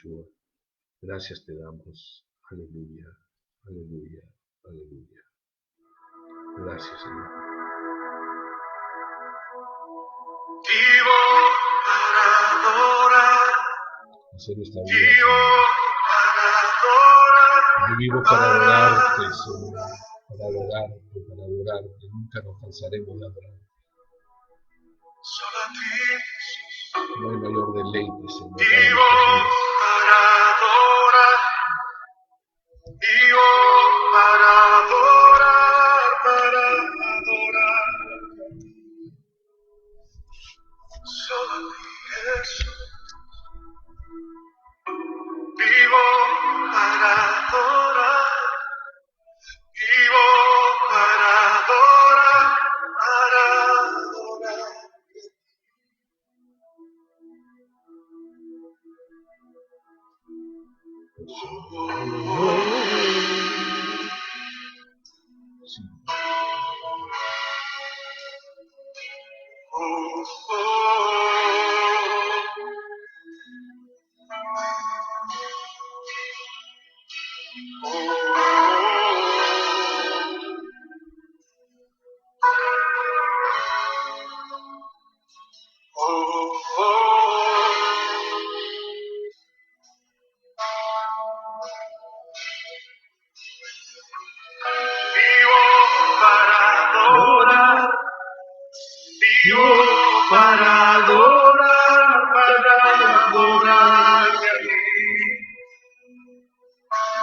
Yeshua. Gracias te damos. Aleluya, aleluya, aleluya. Gracias, Señor. Vivo para adorar. Hacer esta vida, Vivo Señor. para adorar. Yo vivo para adorarte, Señor. Para adorarte. Nunca nos cansaremos de adorar. Solo a ti. No hay mayor deleite, Señor. Vivo para adorar. Vivo para adorar, para adorar. Solo a ti, Jesús. Vivo para adorar. Vivo para adorar, para adorar. Sí. Vivo para adorar, vivo para adorar, para adorarte a ti.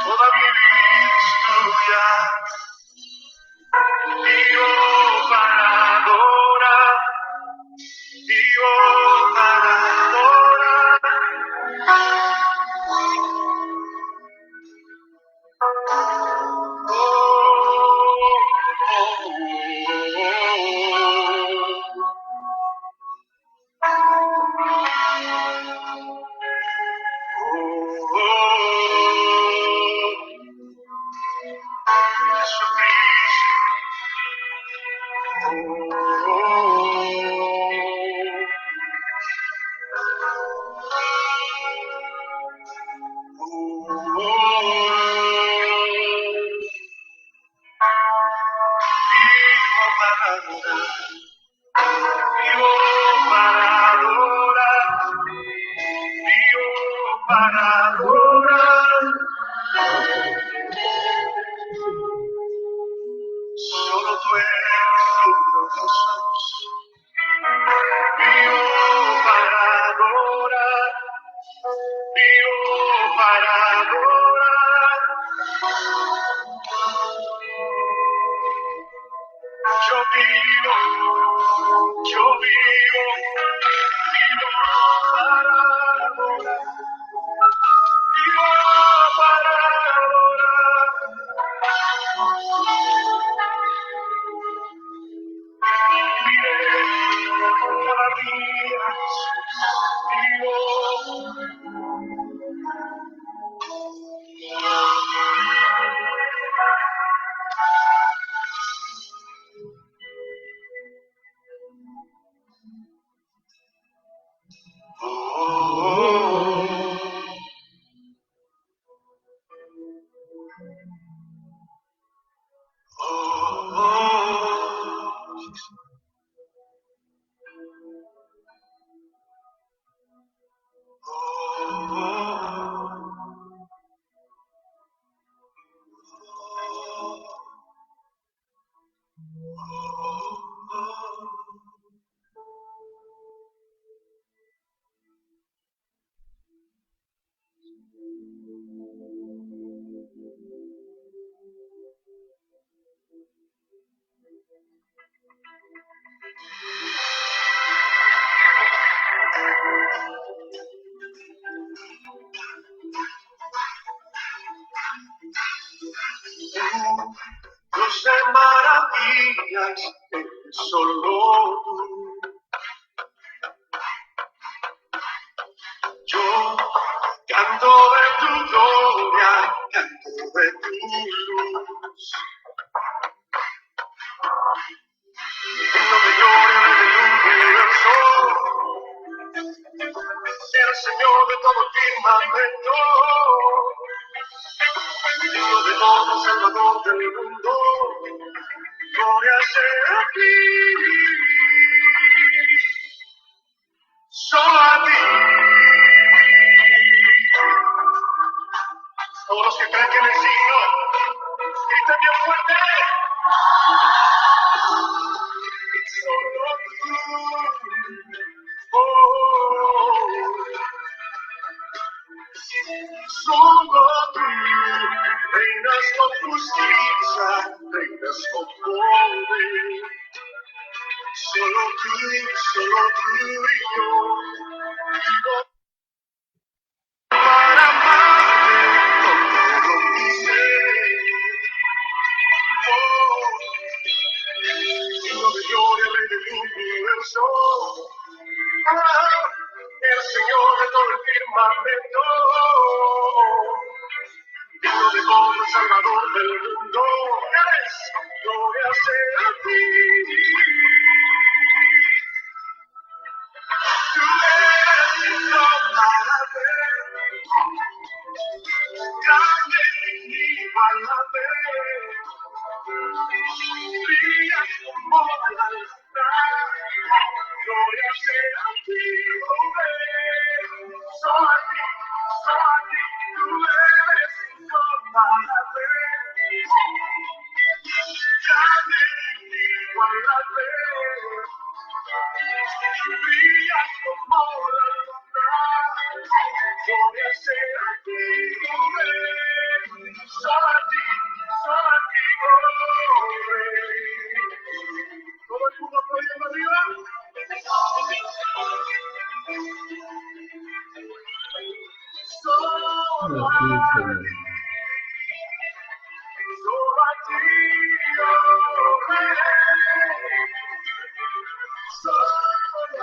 Toda mi vida es tuya. Vivo para adorar, vivo para adorar. Solo tú eres digno, Jesús. Vivo para adorar, vivo para adorar. Yo vivo para adorar, vivo para adorar. Dios de maravillas, solo tú. Yo canto de tu gloria, canto de tu luz. Digno de gloria del universo, eres Señor de todo el firmamento. Digno de todo, Salvador del mundo, gloria sea a ti, solo a ti. Todos los que creen que en el signo, griten bien fuerte. Solo tú, oh, solo tú, reinas con justicia, reinas con poder. Solo tú y yo, vivo para amarte con todo mi ser. Oh, digno de gloria, Rey del universo. Ah, el Señor de todo el firmamento. Digno de todo, Salvador del mundo. Eres, gloria sea a ti. Tú eres digno para ver. Grande y inigualable. Brillas como la luna, gloria sea a ti, oh Rey. Solo a ti, tú eres digno para ver. Grande y inigualable. Brillas como la luna, gloria sea a ti, oh Rey. Solo a ti, oh Rey. Todo el mundo aplaudiendo arriba. Solo a Aquí, ti, Señor. solo a ti, oh Rey. Solo a ti,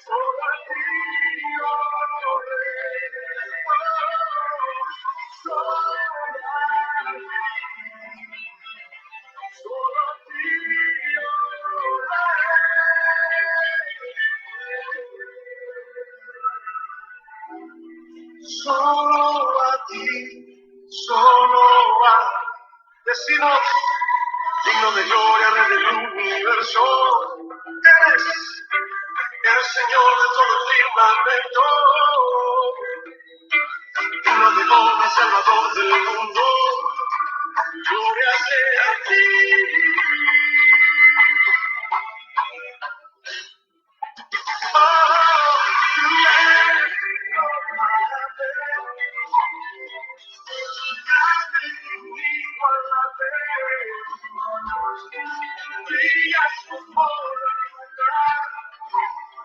solo a ti, oh Rey. Solo a ti, solo a ti, oh Rey. Solo a ti, solo a decimos, digno de gloria, Rey del universo. Eres Señor de todo el firmamento. Digno de gloria, Salvador del mundo. Gloria sea a ti. Oh, tú eres digno para ver. Grande y inigualable. Brillas como la luna.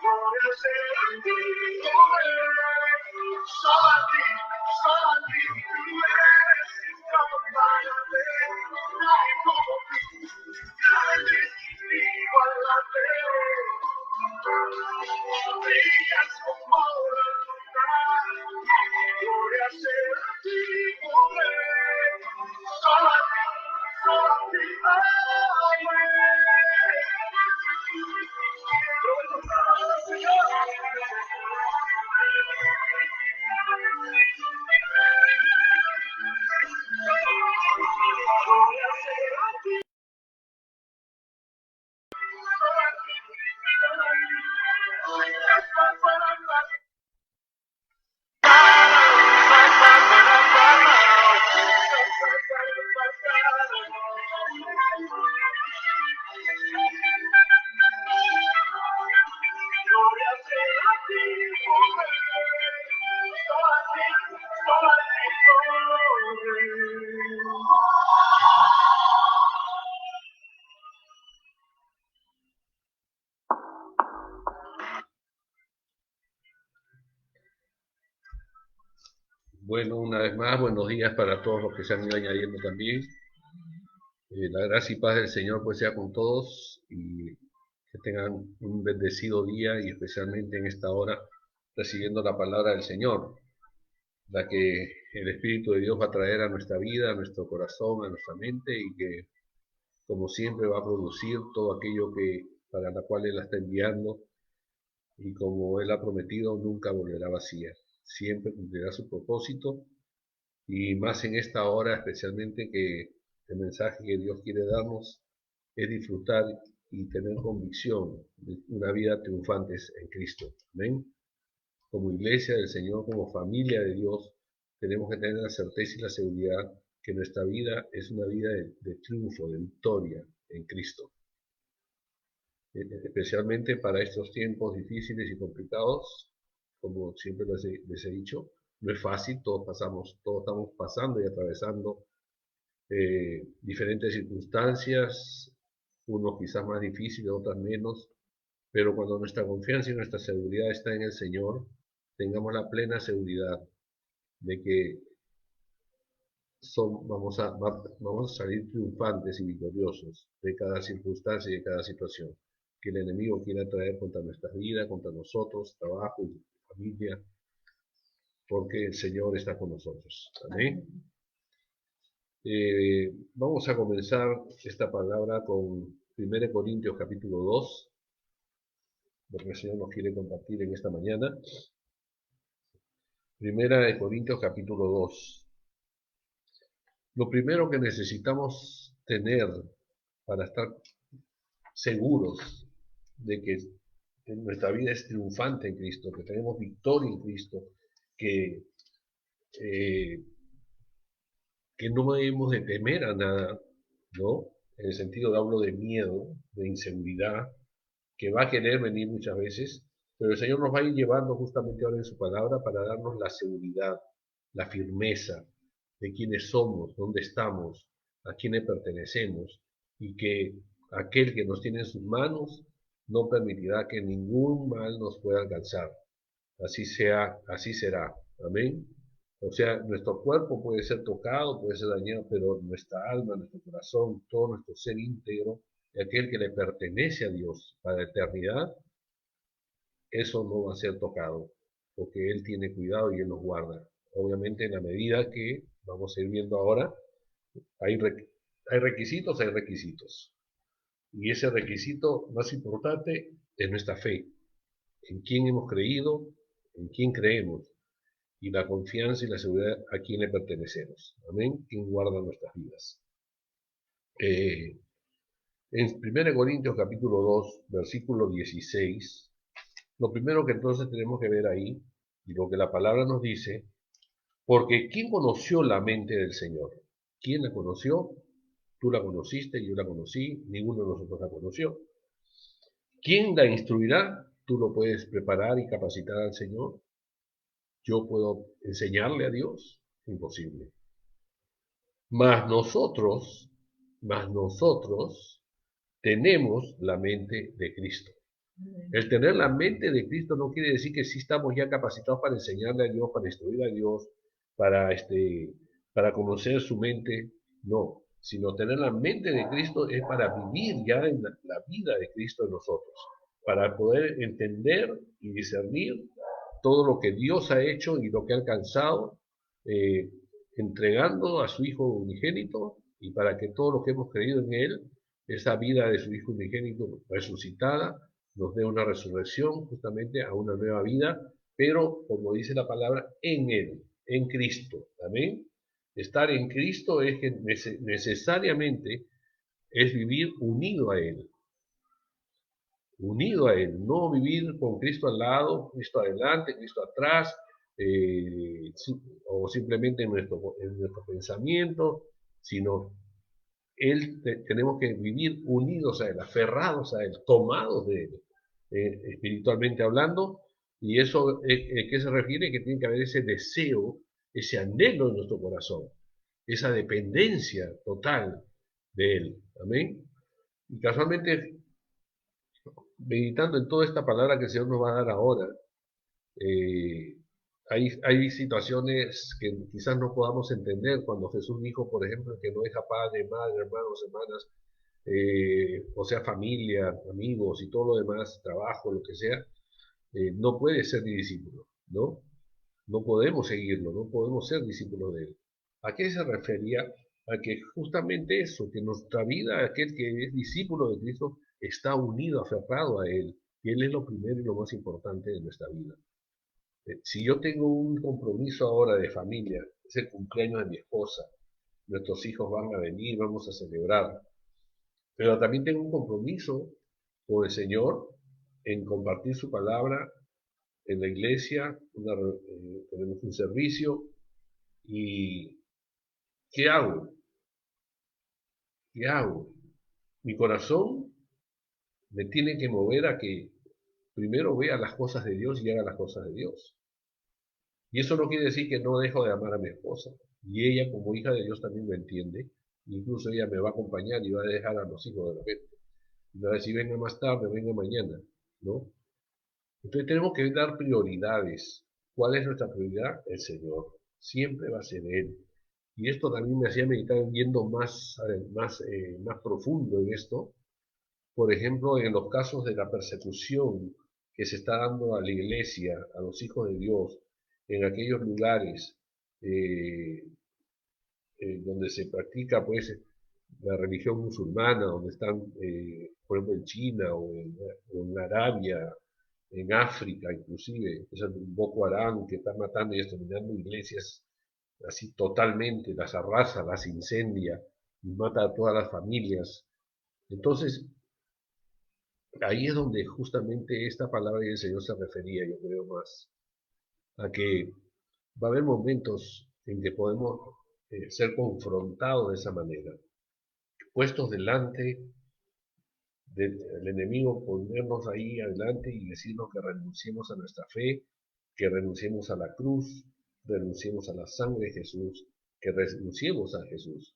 Gloria sea a ti, oh Rey. Solo a ti, tú eres digno para ver. Nadie como tú, grande y inigualable. Brillas como la luna. Gloria sea a ti, oh Rey. Solo a ti, oh Bueno, una vez más, buenos días para todos los que se han ido añadiendo también. La gracia y paz del Señor pues sea con todos y que tengan un bendecido día y especialmente en esta hora recibiendo la palabra del Señor, la que el Espíritu de Dios va a traer a nuestra vida, a nuestro corazón, a nuestra mente y que como siempre va a producir todo aquello que para la cual Él la está enviando y como Él ha prometido, nunca volverá vacía. Siempre cumplirá su propósito, y más en esta hora, especialmente, que el mensaje que Dios quiere darnos es disfrutar y tener convicción de una vida triunfantes en Cristo. Amén. Como iglesia del Señor, como familia de Dios, tenemos que tener la certeza y la seguridad que nuestra vida es una vida de triunfo, de victoria en Cristo. Especialmente para estos tiempos difíciles y complicados, como siempre les he dicho, no es fácil, todos estamos pasando y atravesando diferentes circunstancias, unos quizás más difíciles, otras menos, pero cuando nuestra confianza y nuestra seguridad está en el Señor, tengamos la plena seguridad de que vamos a salir triunfantes y victoriosos de cada circunstancia y de cada situación que el enemigo quiera traer contra nuestras vidas, contra nosotros, trabajo y familia, porque el Señor está con nosotros. Amén. Vamos a comenzar esta palabra con 1 Corintios capítulo 2, lo que el Señor nos quiere compartir en esta mañana. 1 Corintios capítulo 2. Lo primero que necesitamos tener para estar seguros de que nuestra vida es triunfante en Cristo, que tenemos victoria en Cristo, que, eh, que no debemos de temer a nada, ¿no? En el sentido de hablo de miedo, de inseguridad, que va a querer venir muchas veces, pero el Señor nos va a ir llevando justamente ahora en su palabra para darnos la seguridad, la firmeza de quiénes somos, dónde estamos, a quiénes pertenecemos, y que aquel que nos tiene en sus manos no permitirá que ningún mal nos pueda alcanzar. Así sea, así será. Amén. O sea, nuestro cuerpo puede ser tocado, puede ser dañado, pero nuestra alma, nuestro corazón, todo nuestro ser íntegro, aquel que le pertenece a Dios para la eternidad, eso no va a ser tocado, porque Él tiene cuidado y Él nos guarda. Obviamente, en la medida que vamos a ir viendo ahora, hay requisitos, hay requisitos. Y ese requisito más importante es nuestra fe, en quién hemos creído, en quién creemos, y la confianza y la seguridad a quién le pertenecemos. Amén. ¿Quién guarda nuestras vidas? En 1 Corintios capítulo 2, versículo 16, lo primero que entonces tenemos que ver ahí, y lo que la palabra nos dice, porque ¿quién conoció la mente del Señor? ¿Quién la conoció? Tú la conociste, yo la conocí, ninguno de nosotros la conoció. ¿Quién la instruirá? Tú lo puedes preparar y capacitar al Señor. Yo puedo enseñarle a Dios. Imposible. Mas nosotros tenemos la mente de Cristo. El tener la mente de Cristo no quiere decir que sí estamos ya capacitados para enseñarle a Dios, para instruir a Dios, para, para conocer su mente. No, sino tener la mente de Cristo es para vivir ya en la vida de Cristo en nosotros, para poder entender y discernir todo lo que Dios ha hecho y lo que ha alcanzado, eh, entregando a su Hijo unigénito, y para que todos los que hemos creído en Él, esa vida de su Hijo unigénito resucitada, nos dé una resurrección justamente a una nueva vida, pero como dice la palabra, en Él, en Cristo. Amén. Estar en Cristo es que necesariamente es vivir unido a Él, no vivir con Cristo al lado, Cristo adelante, Cristo atrás, o simplemente en nuestro pensamiento, sino tenemos que vivir unidos a Él, aferrados a Él, tomados de Él, espiritualmente hablando, y eso, ¿qué se refiere? Que tiene que haber ese deseo, ese anhelo en nuestro corazón, esa dependencia total de Él. Amén. Y casualmente, meditando en toda esta palabra que el Señor nos va a dar ahora, eh, hay situaciones que quizás no podamos entender cuando Jesús dijo, por ejemplo, que no deja padre, madre, hermanos, hermanas, o sea, familia, amigos y todo lo demás, trabajo, lo que sea, no puede ser mi discípulo, ¿no? No podemos seguirlo, no podemos ser discípulos de él. ¿A qué se refería? A que justamente eso, que nuestra vida, aquel que es discípulo de Cristo, está unido, aferrado a él, Y Él es lo primero y lo más importante de nuestra vida. Si yo tengo un compromiso ahora de familia, es el cumpleaños de mi esposa, nuestros hijos van a venir, vamos a celebrar, pero también tengo un compromiso con el Señor en compartir su palabra en la iglesia, tenemos un servicio y ¿qué hago? ¿Qué hago? Mi corazón me tiene que mover a que primero vea las cosas de Dios y haga las cosas de Dios. Y eso no quiere decir que no dejo de amar a mi esposa. Y ella, como hija de Dios, también lo entiende. Incluso ella me va a acompañar y va a dejar a los hijos de repente. Y va a decir, venga más tarde, venga mañana, ¿no? Entonces tenemos que dar prioridades. ¿Cuál es nuestra prioridad? El Señor. Siempre va a ser Él. Y esto también me hacía meditar yendo más profundo en esto. Por ejemplo, en los casos de la persecución que se está dando a la iglesia, a los hijos de Dios, en aquellos lugares eh, donde se practica pues la religión musulmana, donde están, por ejemplo, en China o en Arabia, en África inclusive, es el Boko Haram que está matando y exterminando iglesias así totalmente, las arrasa, las incendia y mata a todas las familias. Entonces, ahí es donde justamente esta palabra del Señor se refería, yo creo más, a que va a haber momentos en que podemos ser confrontados de esa manera, puestos delante del enemigo, ponernos ahí adelante y decirnos que renunciemos a nuestra fe, que renunciemos a la cruz, renunciemos a la sangre de Jesús, que renunciemos a Jesús.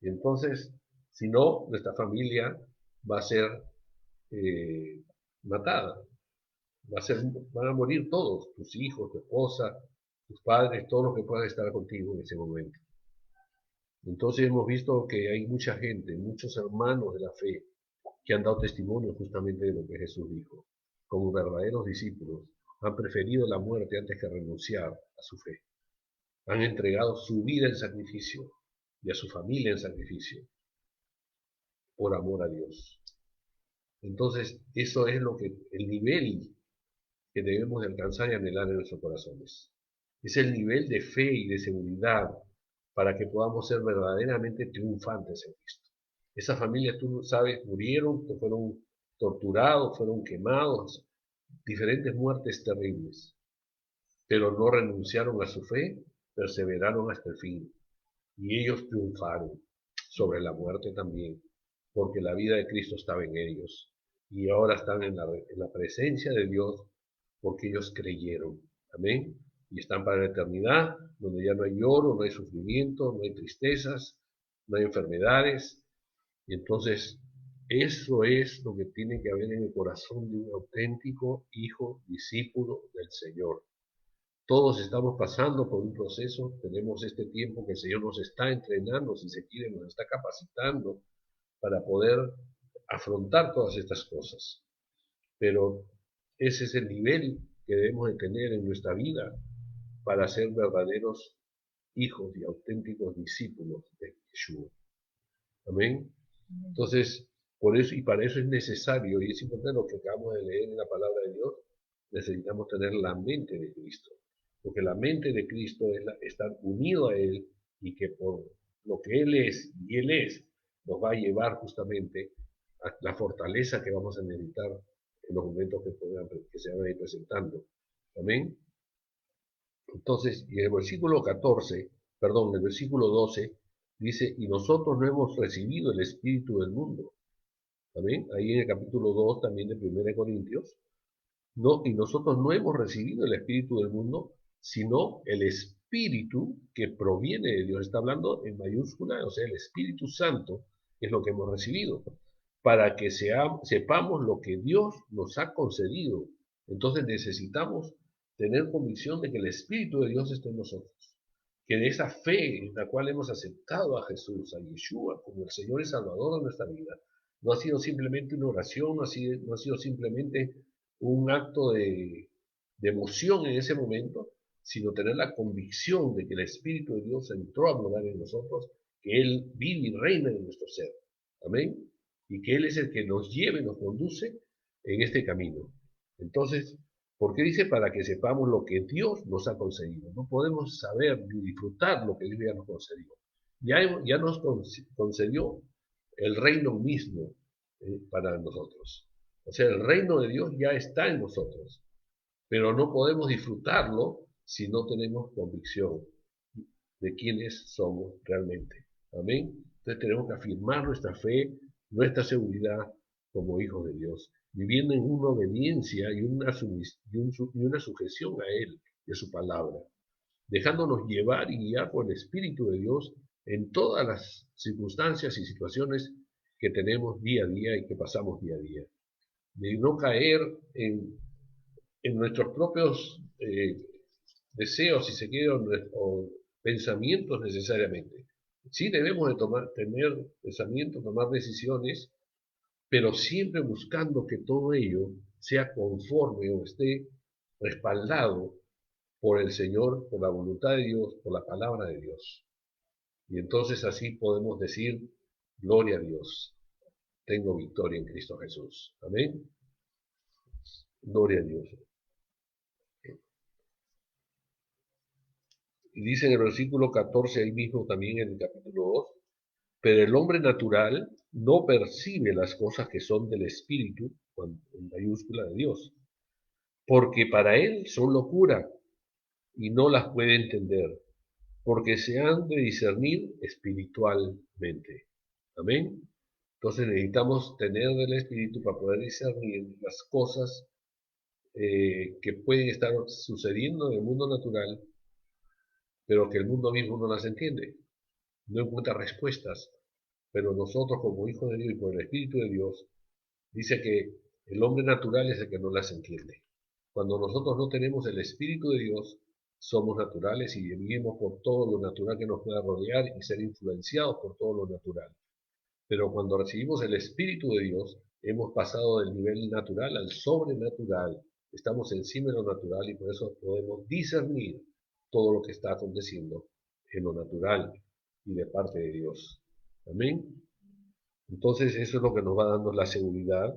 Y entonces, si no, nuestra familia va a ser eh, matada, van a morir todos, tus hijos, tu esposa, tus padres, todos los que puedan estar contigo en ese momento. Entonces hemos visto que hay mucha gente, muchos hermanos de la fe, que han dado testimonio justamente de lo que Jesús dijo. Como verdaderos discípulos, han preferido la muerte antes que renunciar a su fe. Han entregado su vida en sacrificio y a su familia en sacrificio por amor a Dios. Entonces, eso es el nivel que debemos de alcanzar y anhelar en nuestros corazones. Es el nivel de fe y de seguridad para que podamos ser verdaderamente triunfantes en Cristo. Esas familias, tú sabes, murieron, fueron torturados, fueron quemados, diferentes muertes terribles, pero no renunciaron a su fe, perseveraron hasta el fin. Y ellos triunfaron sobre la muerte también, porque la vida de Cristo estaba en ellos. Y ahora están en la presencia de Dios porque ellos creyeron. Amén. Y están para la eternidad, donde ya no hay lloro, no hay sufrimiento, no hay tristezas, no hay enfermedades. Y entonces, eso es lo que tiene que haber en el corazón de un auténtico hijo, discípulo del Señor. Todos estamos pasando por un proceso, tenemos este tiempo que el Señor nos está entrenando, si se quiere, nos está capacitando para poder afrontar todas estas cosas. Pero ese es el nivel que debemos de tener en nuestra vida para ser verdaderos hijos y auténticos discípulos de Yeshua. Amén. Entonces, por eso y para eso es necesario, y es importante lo que acabamos de leer en la palabra de Dios, necesitamos tener la mente de Cristo. Porque la mente de Cristo es estar unido a Él y que por lo que Él es y Él es, nos va a llevar justamente a la fortaleza que vamos a necesitar en los momentos que se van a ir presentando. Amén. Entonces, y el versículo 14, perdón, el versículo 12, dice, y nosotros no hemos recibido el Espíritu del mundo. Amén. Ahí en el capítulo 2 también de 1 Corintios. No, y nosotros no hemos recibido el Espíritu del mundo, sino el Espíritu que proviene de Dios. Está hablando en mayúscula, o sea, el Espíritu Santo es lo que hemos recibido, para que sepamos lo que Dios nos ha concedido. Entonces necesitamos tener convicción de que el Espíritu de Dios está en nosotros, que de esa fe en la cual hemos aceptado a Jesús, a Yeshua, como el Señor y Salvador de nuestra vida, no ha sido simplemente una oración, no ha sido simplemente un acto de emoción en ese momento, sino tener la convicción de que el Espíritu de Dios entró a morar en nosotros, que Él vive y reina en nuestro ser. Amén. Y que Él es el que nos lleva y nos conduce en este camino. Entonces, ¿por qué dice para que sepamos lo que Dios nos ha concedido? No podemos saber ni disfrutar lo que Dios ya nos concedió. Ya nos concedió el reino mismo para nosotros. O sea, el reino de Dios ya está en nosotros, pero no podemos disfrutarlo si no tenemos convicción de quiénes somos realmente. Amén. Entonces tenemos que afirmar nuestra fe, nuestra seguridad como hijos de Dios, viviendo en una obediencia y una sujeción a Él y a su palabra, dejándonos llevar y guiar por el Espíritu de Dios en todas las circunstancias y situaciones que tenemos día a día y que pasamos día a día. De no caer en nuestros propios deseos, si se quiere, o pensamientos necesariamente. Sí debemos de tener pensamientos, tomar decisiones, pero siempre buscando que todo ello sea conforme o esté respaldado por el Señor, por la voluntad de Dios, por la palabra de Dios. Y entonces así podemos decir, gloria a Dios, tengo victoria en Cristo Jesús. Amén. Gloria a Dios. Y dice en el versículo 14, ahí mismo también en el capítulo 2, pero el hombre natural no percibe las cosas que son del Espíritu, en mayúscula de Dios, porque para él son locura y no las puede entender, porque se han de discernir espiritualmente. Amén. Entonces necesitamos tener del Espíritu para poder discernir las cosas que pueden estar sucediendo en el mundo natural, pero que el mundo mismo no las entiende, no encuentra respuestas. Pero nosotros como hijos de Dios y por el Espíritu de Dios, dice que el hombre natural es el que no las entiende. Cuando nosotros no tenemos el Espíritu de Dios, somos naturales y vivimos por todo lo natural que nos pueda rodear y ser influenciados por todo lo natural. Pero cuando recibimos el Espíritu de Dios, hemos pasado del nivel natural al sobrenatural. Estamos encima de lo natural y por eso podemos discernir todo lo que está aconteciendo en lo natural y de parte de Dios. Amén. Entonces eso es lo que nos va dando la seguridad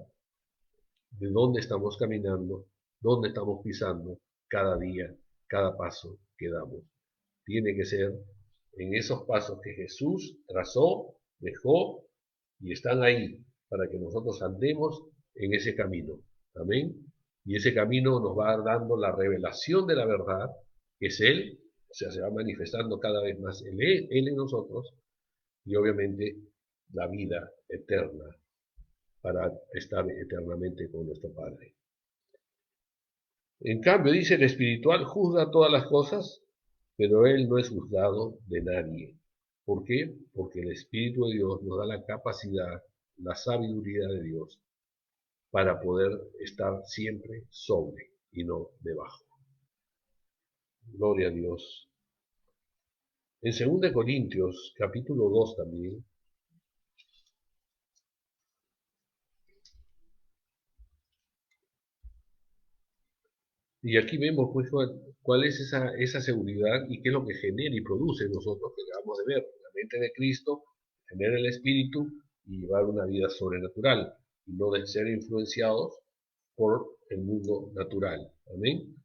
de dónde estamos caminando, dónde estamos pisando cada día, cada paso que damos. Tiene que ser en esos pasos que Jesús trazó, dejó y están ahí para que nosotros andemos en ese camino. Amén. Y ese camino nos va dando la revelación de la verdad, que es Él, o sea, se va manifestando cada vez más Él en nosotros, y obviamente la vida eterna para estar eternamente con nuestro Padre. En cambio, dice el espiritual juzga todas las cosas, pero él no es juzgado de nadie. ¿Por qué? Porque el Espíritu de Dios nos da la capacidad, la sabiduría de Dios para poder estar siempre sobre y no debajo. Gloria a Dios. En 2 Corintios, capítulo 2 también, y aquí vemos pues cuál es esa seguridad y qué es lo que genera y produce en nosotros, que acabamos de ver, la mente de Cristo, tener el Espíritu y llevar una vida sobrenatural, y no de ser influenciados por el mundo natural. Amén.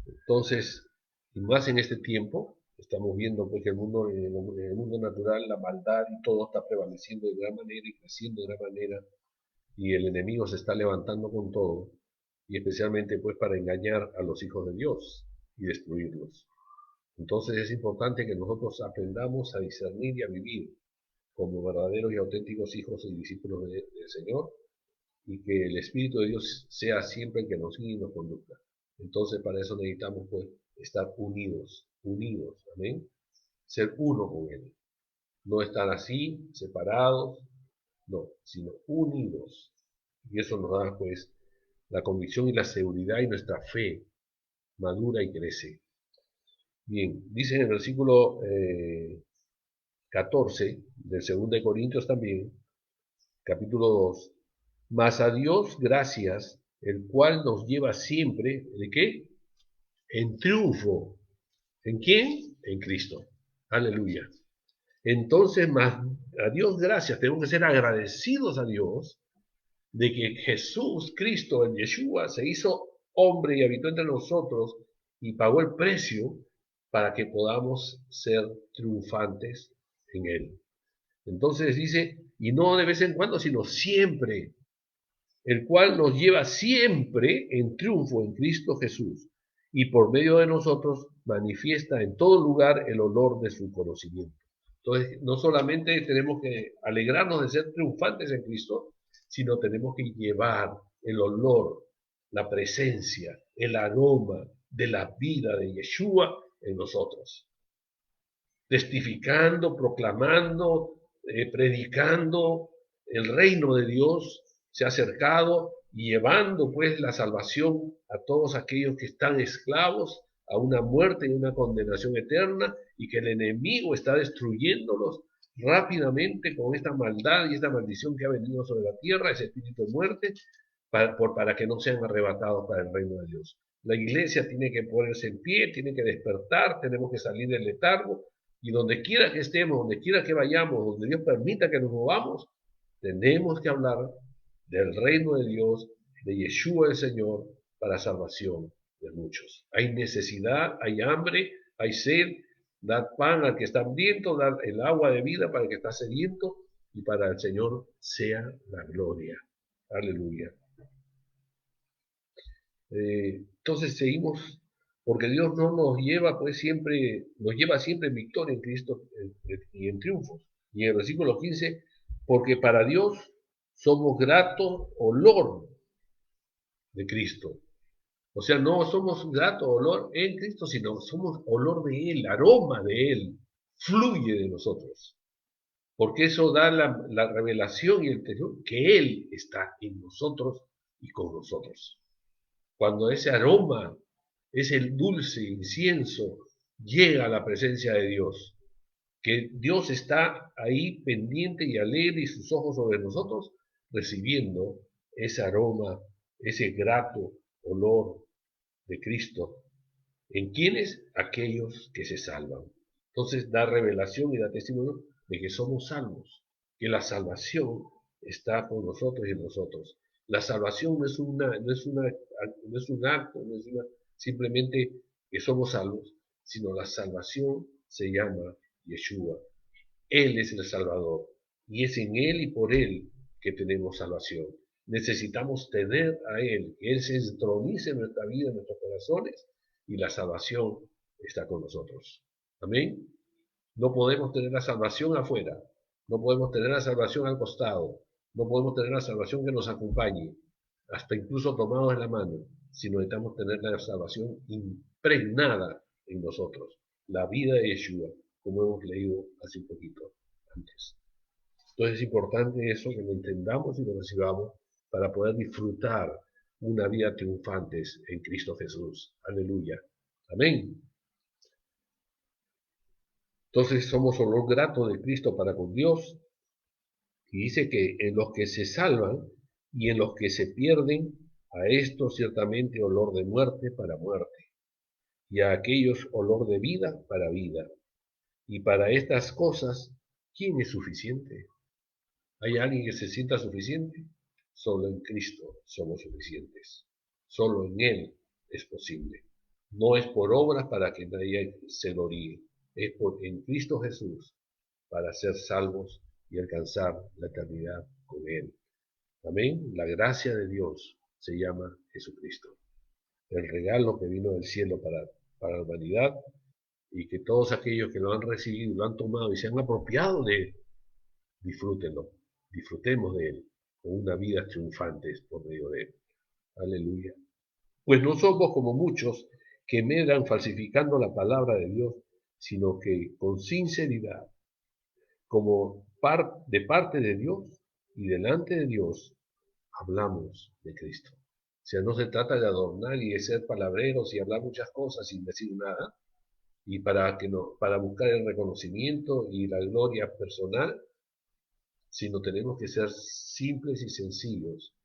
Entonces, y más en este tiempo, estamos viendo pues que en el mundo natural la maldad y todo está prevaleciendo de gran manera y creciendo de gran manera, y el enemigo se está levantando con todo, y especialmente pues para engañar a los hijos de Dios y destruirlos. Entonces es importante que nosotros aprendamos a discernir y a vivir como verdaderos y auténticos hijos y discípulos del Señor, y que el Espíritu de Dios sea siempre el que nos guíe y nos conduzca. Entonces para eso necesitamos pues estar unidos, amén, ser uno con Él, no estar así, separados, no, sino unidos. Y eso nos da pues la convicción y la seguridad y nuestra fe madura y crece. Bien, dice en el versículo 14 del 2 Corintios también, capítulo 2, mas a Dios gracias, el cual nos lleva siempre, ¿de qué? En triunfo. ¿En quién? En Cristo. Aleluya. Entonces, más a Dios gracias, tenemos que ser agradecidos a Dios, de que Jesús, Cristo, el Yeshua, se hizo hombre y habitó entre nosotros y pagó el precio para que podamos ser triunfantes en Él. Entonces dice, y no de vez en cuando, sino siempre, el cual nos lleva siempre en triunfo en Cristo Jesús, y por medio de nosotros manifiesta en todo lugar el olor de su conocimiento. Entonces, no solamente tenemos que alegrarnos de ser triunfantes en Cristo, sino tenemos que llevar el olor, la presencia, el aroma de la vida de Yeshua en nosotros, testificando, proclamando, predicando el reino de Dios se ha acercado y llevando pues la salvación a todos aquellos que están esclavos a una muerte y una condenación eterna y que el enemigo está destruyéndolos rápidamente con esta maldad y esta maldición que ha venido sobre la tierra, ese espíritu de muerte, para que no sean arrebatados para el reino de Dios. La iglesia tiene que ponerse en pie, tiene que despertar, tenemos que salir del letargo y donde quiera que estemos, donde quiera que vayamos, donde Dios permita que nos movamos, tenemos que hablar del reino de Dios, de Yeshua el Señor, para salvación de muchos. Hay necesidad, hay hambre, hay sed, dad pan al que está hambriento, dad el agua de vida para el que está sediento, y para el Señor sea la gloria. Aleluya. Entonces seguimos, porque Dios no nos lleva pues siempre, nos lleva siempre en victoria en Cristo y en triunfos. Y en el versículo 15, porque para Dios somos grato olor de Cristo. O sea, no somos grato olor en Cristo, sino somos olor de Él, aroma de Él, fluye de nosotros. Porque eso da la revelación y el tesoro que Él está en nosotros y con nosotros. Cuando ese aroma, ese dulce incienso, llega a la presencia de Dios, que Dios está ahí pendiente y alegre y sus ojos sobre nosotros, recibiendo ese aroma, ese grato olor de Cristo. ¿En quiénes? Aquellos que se salvan. Entonces da revelación y da testimonio de que somos salvos, que la salvación está con nosotros y en nosotros. La salvación no es un acto, no es simplemente que somos salvos, sino la salvación se llama Yeshua. Él es el Salvador y es en Él y por Él que tenemos salvación. Necesitamos tener a Él, que Él se entronice en nuestra vida, en nuestros corazones, y la salvación está con nosotros. Amén. No podemos tener la salvación afuera, no podemos tener la salvación al costado, no podemos tener la salvación que nos acompañe, hasta incluso tomados en la mano, sino necesitamos tener la salvación impregnada en nosotros, la vida de Yeshua, como hemos leído hace un poquito antes. Entonces es importante eso, que lo entendamos y lo recibamos para poder disfrutar una vida triunfantes en Cristo Jesús. Aleluya. Amén. Entonces somos olor grato de Cristo para con Dios. Y dice que en los que se salvan y en los que se pierden, a estos ciertamente olor de muerte para muerte, y a aquellos olor de vida para vida. Y para estas cosas, ¿quién es suficiente? ¿Hay alguien que se sienta suficiente? Solo en Cristo somos suficientes. Solo en Él es posible. No es por obras para que nadie se gloríe. Es en Cristo Jesús para ser salvos y alcanzar la eternidad con Él. Amén. La gracia de Dios se llama Jesucristo. El regalo que vino del cielo para la humanidad y que todos aquellos que lo han recibido, lo han tomado y se han apropiado de Él, disfrútenlo. Disfrutemos de Él con una vida triunfante por medio de Él. Aleluya. Pues no somos como muchos que medran falsificando la palabra de Dios, sino que con sinceridad, como de parte de Dios y delante de Dios, hablamos de Cristo. O sea, no se trata de adornar y de ser palabreros y hablar muchas cosas sin decir nada, y para buscar el reconocimiento y la gloria personal, sino tenemos que ser simples y sencillos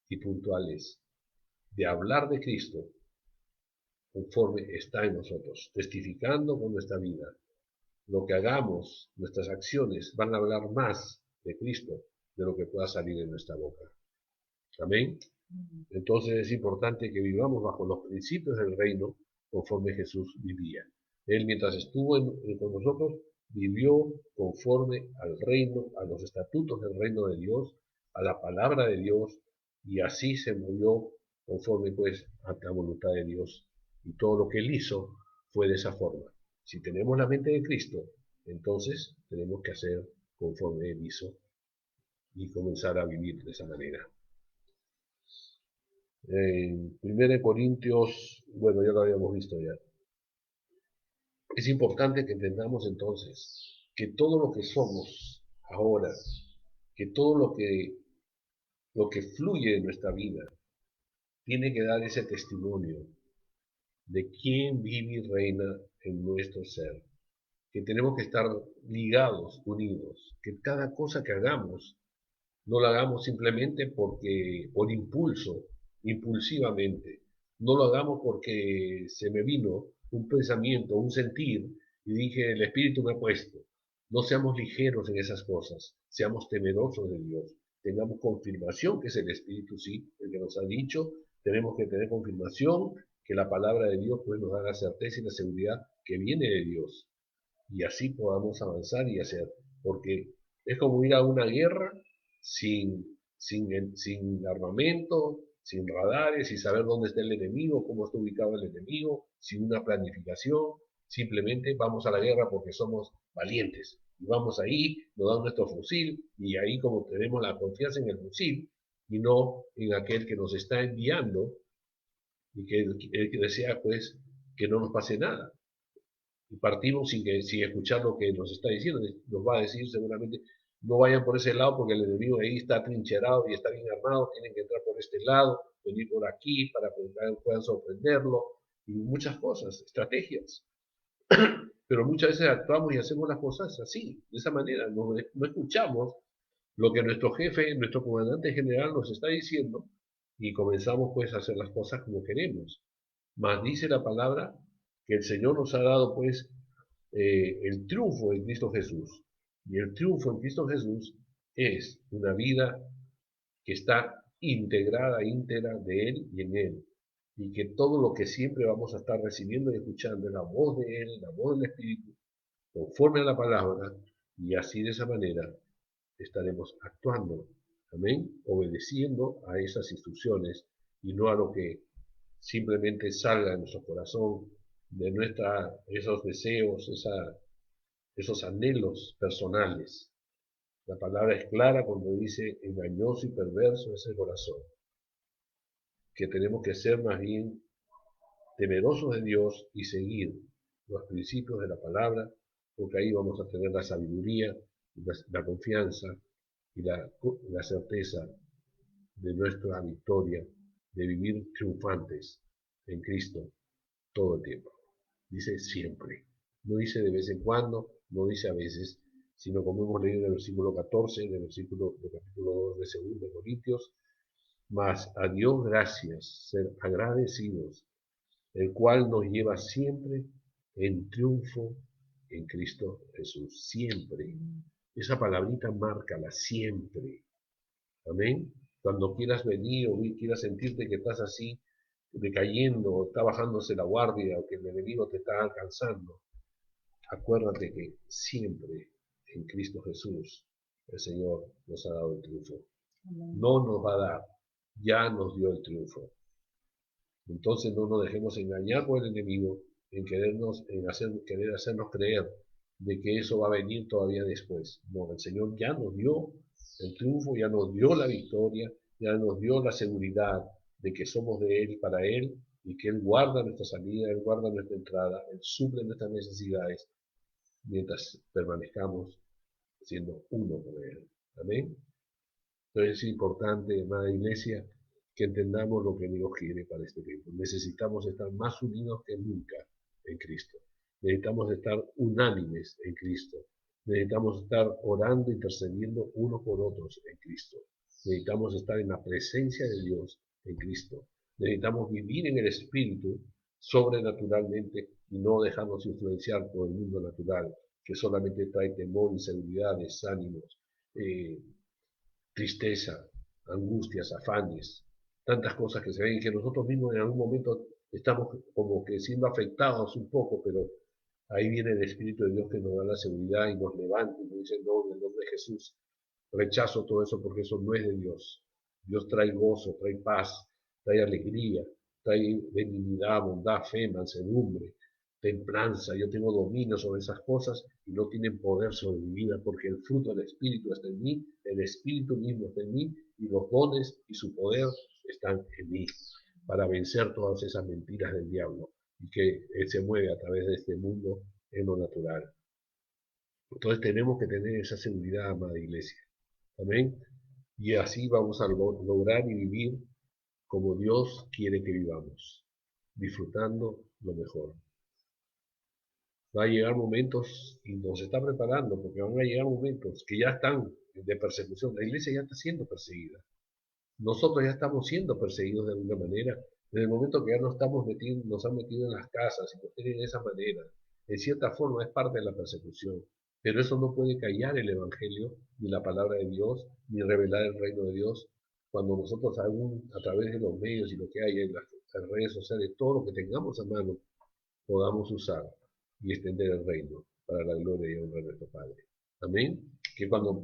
y puntuales, de hablar de Cristo conforme está en nosotros, testificando con nuestra vida. Lo que hagamos, nuestras acciones van a hablar más de Cristo de lo que pueda salir de nuestra boca. Amén. Entonces es importante que vivamos bajo los principios del reino conforme Jesús vivía. Él, mientras estuvo con nosotros, vivió conforme al reino, a los estatutos del reino de Dios, a la palabra de Dios, y así se murió conforme pues a la voluntad de Dios. Y todo lo que él hizo fue de esa forma. Si tenemos la mente de Cristo, entonces tenemos que hacer conforme él hizo y comenzar a vivir de esa manera. En 1 Corintios, bueno, ya lo habíamos visto ya. Es importante que entendamos entonces que todo lo que somos ahora, que todo lo que fluye de nuestra vida, tiene que dar ese testimonio de quién vive y reina en nuestro ser. Que tenemos que estar ligados, unidos, que cada cosa que hagamos no la hagamos simplemente por impulso, impulsivamente. No lo hagamos porque se me vino un pensamiento, un sentir, y dije, el Espíritu me ha puesto. No seamos ligeros en esas cosas, seamos temerosos de Dios. Tengamos confirmación que es el Espíritu, sí, el que nos ha dicho. Tenemos que tener confirmación que la palabra de Dios pues, nos da la certeza y la seguridad que viene de Dios. Y así podamos avanzar y hacer. Porque es como ir a una guerra sin armamento, sin radares, sin saber dónde está el enemigo, cómo está ubicado el enemigo, sin una planificación. Simplemente vamos a la guerra porque somos valientes. Y vamos ahí, nos dan nuestro fusil, y ahí como tenemos la confianza en el fusil, y no en aquel que nos está enviando, y que desea pues que no nos pase nada. Y partimos sin escuchar lo que nos está diciendo. Nos va a decir seguramente, no vayan por ese lado porque el enemigo ahí está trincherado y está bien armado, tienen que entrar por este lado, venir por aquí para que puedan sorprenderlo, y muchas cosas, estrategias. Pero muchas veces actuamos y hacemos las cosas así, de esa manera, no escuchamos lo que nuestro jefe, nuestro comandante general nos está diciendo y comenzamos pues a hacer las cosas como queremos. Mas dice la palabra que el Señor nos ha dado pues el triunfo en Cristo Jesús. Y el triunfo en Cristo Jesús es una vida que está integrada, íntegra de Él y en Él. Y que todo lo que siempre vamos a estar recibiendo y escuchando es la voz de Él, la voz del Espíritu, conforme a la palabra, y así de esa manera estaremos actuando, amén, obedeciendo a esas instrucciones y no a lo que simplemente salga de nuestro corazón, de esos deseos, esos anhelos personales. La palabra es clara cuando dice engañoso y perverso es el corazón, que tenemos que ser más bien temerosos de Dios y seguir los principios de la palabra, porque ahí vamos a tener la sabiduría, la confianza y la certeza de nuestra victoria, de vivir triunfantes en Cristo todo el tiempo. Dice siempre. No dice de vez en cuando, no dice a veces, sino como hemos leído en el versículo 14, del capítulo 2 de 2 Corintios, mas a Dios gracias, ser agradecidos, el cual nos lleva siempre en triunfo en Cristo Jesús. Siempre. Esa palabrita márcala siempre. Amén. Cuando quieras venir o quieras sentirte que estás así, decayendo, o está bajándose la guardia, o que el enemigo te está alcanzando, acuérdate que siempre en Cristo Jesús el Señor nos ha dado el triunfo. No nos va a dar, ya nos dio el triunfo. Entonces no nos dejemos engañar por el enemigo en querer hacernos creer de que eso va a venir todavía después. No, el Señor ya nos dio el triunfo, ya nos dio la victoria, ya nos dio la seguridad de que somos de Él para Él y que Él guarda nuestra salida, Él guarda nuestra entrada, Él suple nuestras necesidades mientras permanezcamos siendo uno con Él. Amén. Entonces es importante, amada iglesia, que entendamos lo que Dios quiere para este tiempo. Necesitamos estar más unidos que nunca en Cristo. Necesitamos estar unánimes en Cristo. Necesitamos estar orando, intercediendo unos por otros en Cristo. Necesitamos estar en la presencia de Dios en Cristo. Necesitamos vivir en el Espíritu sobrenaturalmente y no dejarnos influenciar por el mundo natural, que solamente trae temor, inseguridad, desánimos, tristeza. angustias, afanes, tantas cosas que se ven y que nosotros mismos en algún momento estamos como que siendo afectados un poco, pero ahí viene el Espíritu de Dios que nos da la seguridad y nos levanta y nos dice, no, en el nombre de Jesús, rechazo todo eso porque eso no es de Dios. Dios trae gozo, trae paz, trae alegría, trae benignidad, bondad, fe, mansedumbre, templanza. Yo tengo dominio sobre esas cosas y no tienen poder sobre mi vida porque el fruto del Espíritu está en mí, el Espíritu mismo está en mí y los dones y su poder están en mí para vencer todas esas mentiras del diablo y que él se mueve a través de este mundo en lo natural. Entonces tenemos que tener esa seguridad, amada iglesia. Amén. Y así vamos a lograr y vivir como Dios quiere que vivamos, disfrutando lo mejor. Va a llegar momentos, y nos está preparando, porque van a llegar momentos que ya están de persecución. La iglesia ya está siendo perseguida. Nosotros ya estamos siendo perseguidos de alguna manera. En el momento que ya nos nos han metido en las casas y nos tienen de esa manera, en cierta forma es parte de la persecución. Pero eso no puede callar el Evangelio, ni la palabra de Dios, ni revelar el reino de Dios. Cuando nosotros aún a través de los medios y lo que hay en las redes sociales, todo lo que tengamos a mano, podamos usar y extender el reino para la gloria y honra de nuestro Padre. Amén. Que cuando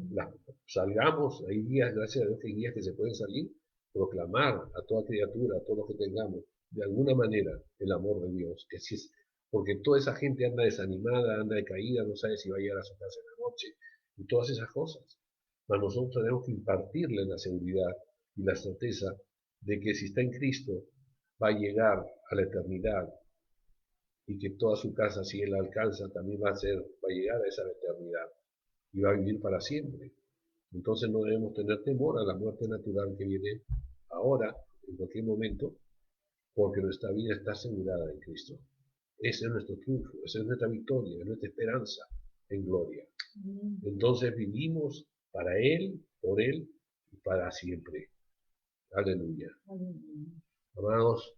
salgamos, hay días, gracias a Dios que hay días que se pueden salir, proclamar a toda criatura, a todos los que tengamos, de alguna manera, el amor de Dios, que si es, porque toda esa gente anda desanimada, anda decaída, no sabe si va a llegar a su casa en la noche, y todas esas cosas. Pero nosotros tenemos que impartirle la seguridad y la certeza de que si está en Cristo, va a llegar a la eternidad y que toda su casa, si él la alcanza, también va a llegar a esa eternidad y va a vivir para siempre. Entonces no debemos tener temor a la muerte natural que viene ahora, en cualquier momento, porque nuestra vida está asegurada en Cristo. Ese es nuestro triunfo, esa es nuestra victoria, es nuestra esperanza en gloria. Entonces vivimos para Él, por Él y para siempre. Aleluya. Amados,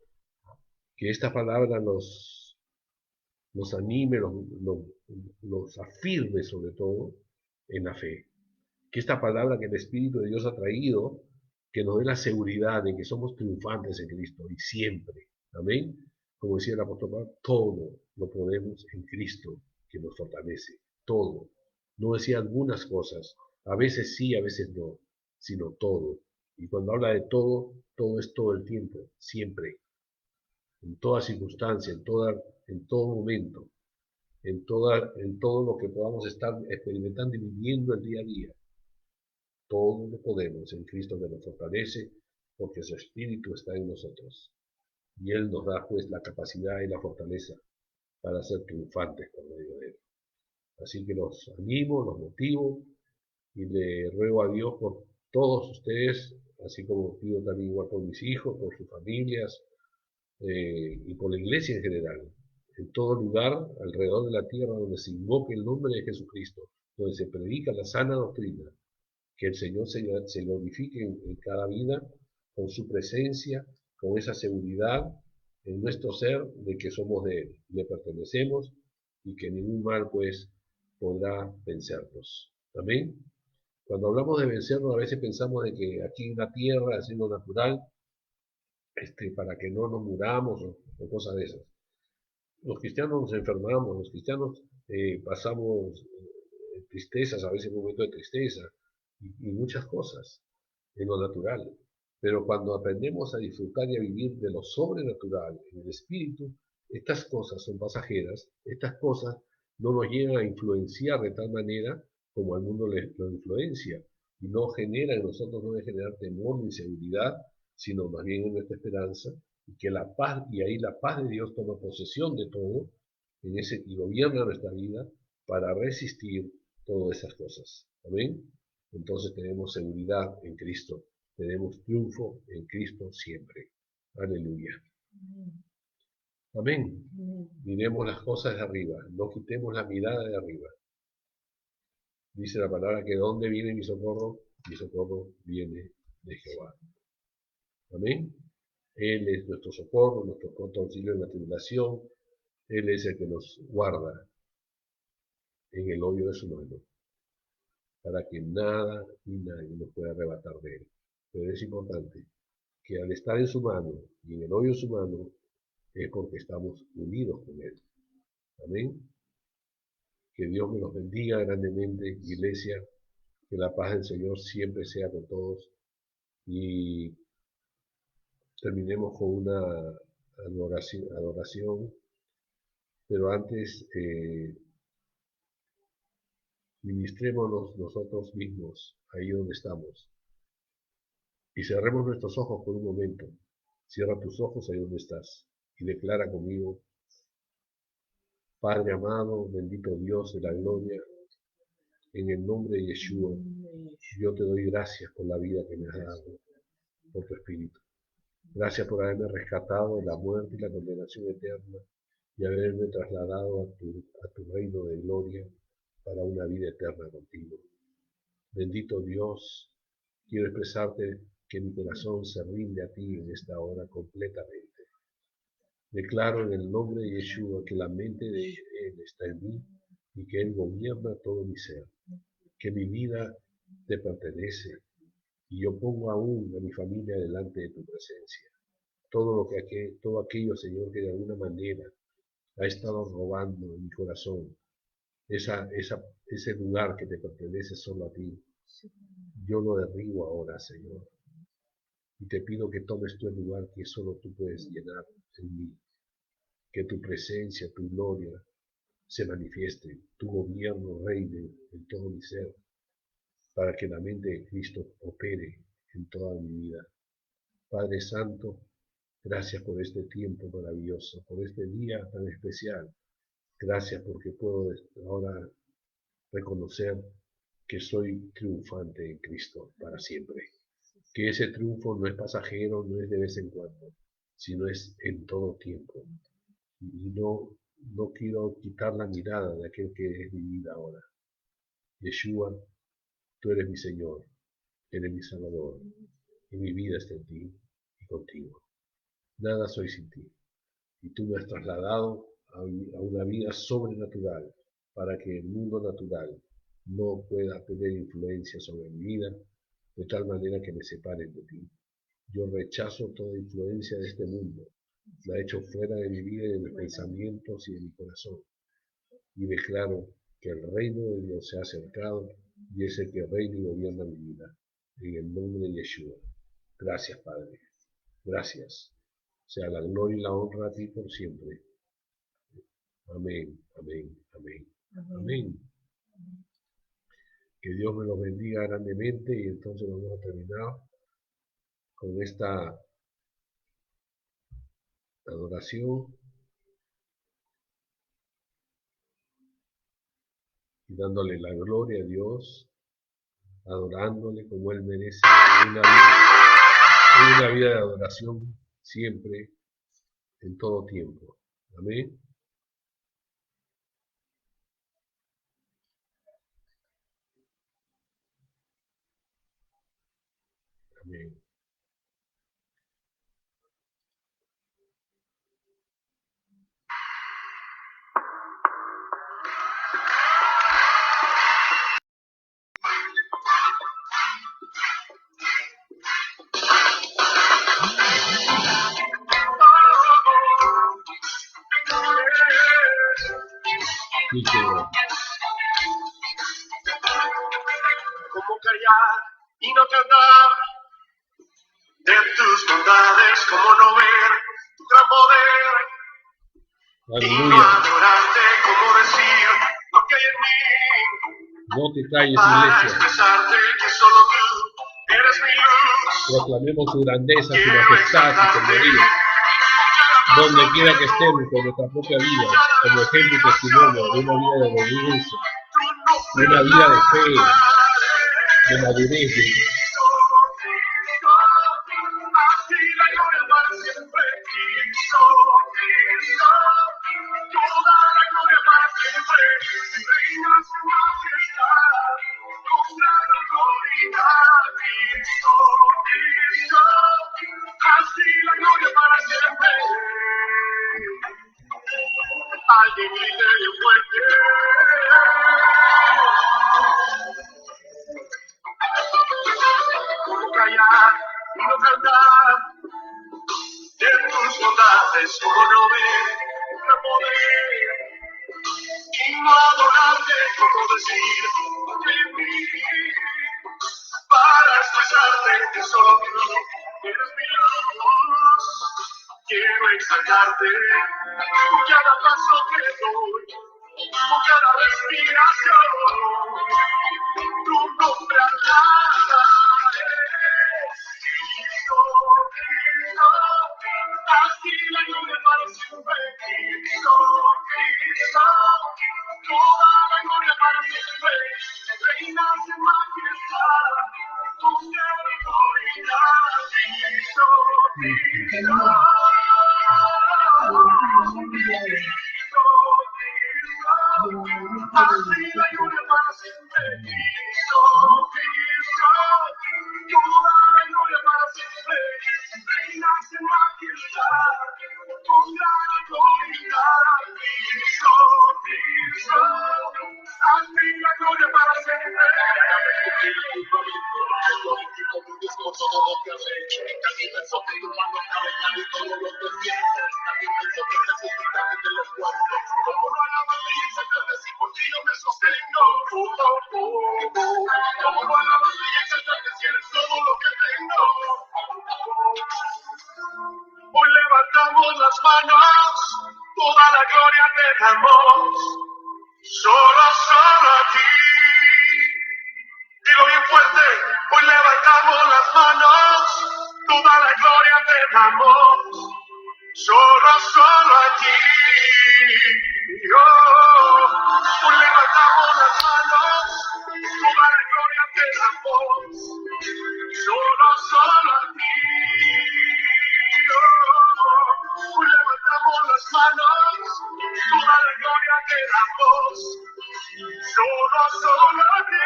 que esta palabra nos anime, nos afirme sobre todo en la fe. Que esta palabra que el Espíritu de Dios ha traído, que nos dé la seguridad de que somos triunfantes en Cristo y siempre. Amén. Como decía el apóstol Pablo, todo lo podemos en Cristo que nos fortalece. Todo. No decía algunas cosas. A veces sí, a veces no. Sino todo. Y cuando habla de todo, todo es todo el tiempo. Siempre. En toda circunstancia, en todo momento. En todo lo que podamos estar experimentando y viviendo el día a día. Todo lo podemos en Cristo que nos fortalece, porque su Espíritu está en nosotros. Y Él nos da pues la capacidad y la fortaleza para ser triunfantes por medio de Él. Así que los animo, los motivo y le ruego a Dios por todos ustedes, así como pido también igual por mis hijos, por sus familias y por la iglesia en general. En todo lugar alrededor de la tierra donde se invoque el nombre de Jesucristo, donde se predica la sana doctrina, que el Señor se glorifique en cada vida con su presencia, con esa seguridad en nuestro ser de que somos de Él, le pertenecemos y que ningún mal pues podrá vencernos. Amén. Cuando hablamos de vencernos a veces pensamos de que aquí en la tierra, haciendo natural, para que no nos muramos o cosas de esas. Los cristianos nos enfermamos, los cristianos pasamos tristezas, a veces momentos de tristeza, y muchas cosas en lo natural. Pero cuando aprendemos a disfrutar y a vivir de lo sobrenatural, en el espíritu, estas cosas son pasajeras, estas cosas no nos llegan a influenciar de tal manera como al mundo lo influencia, y no genera en nosotros, no debe generar temor ni inseguridad, sino más bien en nuestra esperanza, y que la paz, y ahí la paz de Dios toma posesión de todo, y gobierna nuestra vida para resistir todas esas cosas. Amén. Entonces tenemos seguridad en Cristo, tenemos triunfo en Cristo siempre. Aleluya. Amén. Miremos las cosas de arriba, no quitemos la mirada de arriba. Dice la palabra que ¿dónde viene mi socorro? Mi socorro viene de Jehová. Amén. Él es nuestro socorro, nuestro pronto auxilio en la tribulación. Él es el que nos guarda en el hoyo de su mano, para que nada ni nadie nos pueda arrebatar de él. pero es importante que al estar en su mano y en el hoyo de su mano es porque estamos unidos con Él. Amén. Que Dios me los bendiga grandemente, iglesia, que la paz del Señor siempre sea con todos y terminemos con una adoración, pero antes ministrémonos nosotros mismos ahí donde estamos y cerremos nuestros ojos por un momento. Cierra tus ojos ahí donde estás y declara conmigo: Padre amado, bendito Dios de la gloria, en el nombre de Yeshua, yo te doy gracias por la vida que me has dado, por tu Espíritu. Gracias por haberme rescatado de la muerte y la condenación eterna y haberme trasladado a tu reino de gloria para una vida eterna contigo. Bendito Dios, quiero expresarte que mi corazón se rinde a ti en esta hora completamente. Declaro en el nombre de Yeshua que la mente de Él está en mí y que Él gobierna todo mi ser, que mi vida te pertenece y yo pongo aún a mi familia delante de tu presencia. Todo aquello, Señor, que de alguna manera ha estado robando en mi corazón, ese lugar que te pertenece solo a ti, yo lo derribo ahora, Señor. Y te pido que tomes tú el lugar que solo tú puedes llenar en mí. Que tu presencia, tu gloria se manifieste, tu gobierno reine en todo mi ser, para que la mente de Cristo opere en toda mi vida. Padre Santo, gracias por este tiempo maravilloso, por este día tan especial. Gracias porque puedo ahora reconocer que soy triunfante en Cristo para siempre. Que ese triunfo no es pasajero, no es de vez en cuando, sino es en todo tiempo. Y no quiero quitar la mirada de aquel que es mi vida ahora. Yeshua, tú eres mi Señor, eres mi Salvador, y mi vida está en ti y contigo. Nada soy sin ti. Y tú me has trasladado a una vida sobrenatural para que el mundo natural no pueda tener influencia sobre mi vida de tal manera que me separen de ti. Yo rechazo toda influencia de este mundo, la echo fuera de mi vida y de mis pensamientos y de mi corazón, y declaro que el reino de Dios se ha acercado y es el que reina y gobierna mi vida, en el nombre de Yeshua. Gracias, Padre. Gracias. Sea la gloria y la honra a ti por siempre. Amén, amén, amén, amén. Que Dios me los bendiga grandemente y entonces vamos a terminar con esta adoración y dándole la gloria a Dios, adorándole como Él merece, una vida de adoración siempre, en todo tiempo. Amén. Amén. Sí, Señor. ¿Cómo callar y no cantar de tus bondades? ¿Cómo no ver tu gran poder y no Aleluya. adorarte? ¿Cómo decir lo que hay en mí? No te calles, Para iglesia. expresarte que solo tú eres mi luz. Proclamemos su grandeza, su majestad, su señorío. Donde quiera que estemos con nuestra propia vida, como ejemplo y testimonio de una vida de obediencia, de una vida de fe, de madurez. Alguien grite fuerte. ¿Cómo callar cantar de tus bondades, como no ver, no poder, y no adorarte, como decir, vivir, para expresarte que solo tú eres mi luz. Quiero exaltarte por cada paso que doy, por cada respiración. Tu nombre alabaré. Cristo, Cristo, así la gloria para siempre. Cristo, Cristo, toda la gloria para siempre. Reinas en majestad, con autoridad. Cristo, Cristo. Así la gloria para siempre. Cristo, Cristo, toda la gloria para siempre. Reinas en majestad, con gran autoridad. Cristo, Cristo, así la gloria para siempre. Por todo lo que has hecho, también pensó que tu mano cabeza y todo lo que sientes, también pensó que resucitaste de los muertos. Como no alabas y exaltaste, si por ti yo me sostengo. Como no alabas y exaltaste, si eres todo lo que tengo. Hoy levantamos las manos, toda la gloria te damos, solo a ti. Digo bien fuerte, hoy levantamos las manos, toda la gloria te damos, solo a ti. Hoy levantamos las manos, toda la gloria te damos, solo a ti. Hoy levantamos las manos, toda la gloria te damos, solo a ti.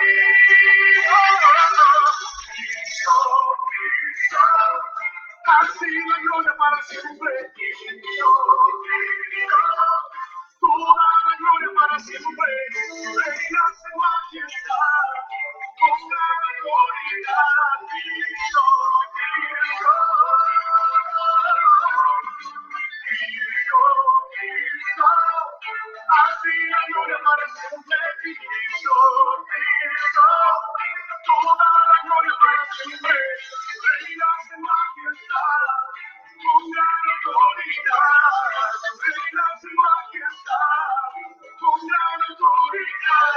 Así la gloria para siempre. Toda la gloria para siempre. Reinas en majestad, con gran autoridad. Así la gloria para siempre. Toda la gloria para siempre. Reinas en majestad, con gran autoridad. Reinas en majestad, con gran autoridad.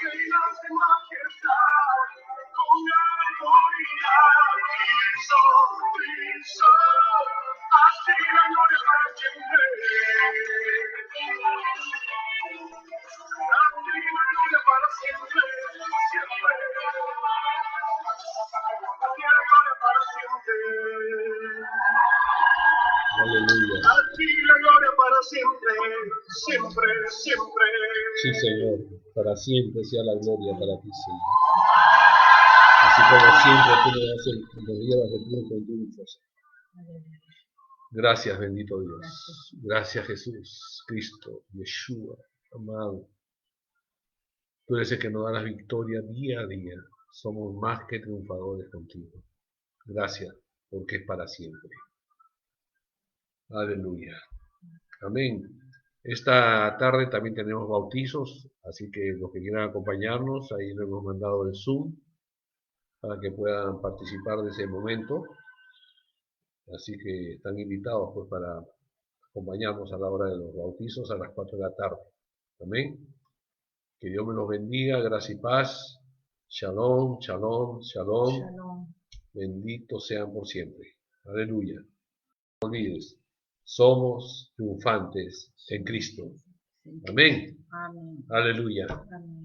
Reinas en majestad, con gran autoridad. Cristo, así la gloria para siempre. Así la gloria para siempre, siempre. Así la gloria para siempre. Aleluya. Así la gloria para siempre, siempre, siempre. Sí, Señor, para siempre sea la gloria para ti, Señor. Así como siempre tú nos llevas de triunfo en triunfos. Gracias, bendito Dios. Gracias, Jesús, Cristo, Yeshua, amado. Tú eres el que nos da la victoria día a día. Somos más que triunfadores contigo. Gracias, porque es para siempre. Aleluya. Amén. Esta tarde también tenemos bautizos, así que los que quieran acompañarnos, ahí les hemos mandado el Zoom para que puedan participar de ese momento. Así que están invitados pues para acompañarnos a la hora de los bautizos a las 4 de la tarde. Amén. Que Dios me los bendiga, gracia y paz. Shalom, shalom, shalom. Shalom. Benditos sean por siempre. Aleluya. No olvides, somos triunfantes en Cristo. Sí. Amén. Amén. Aleluya. Amén.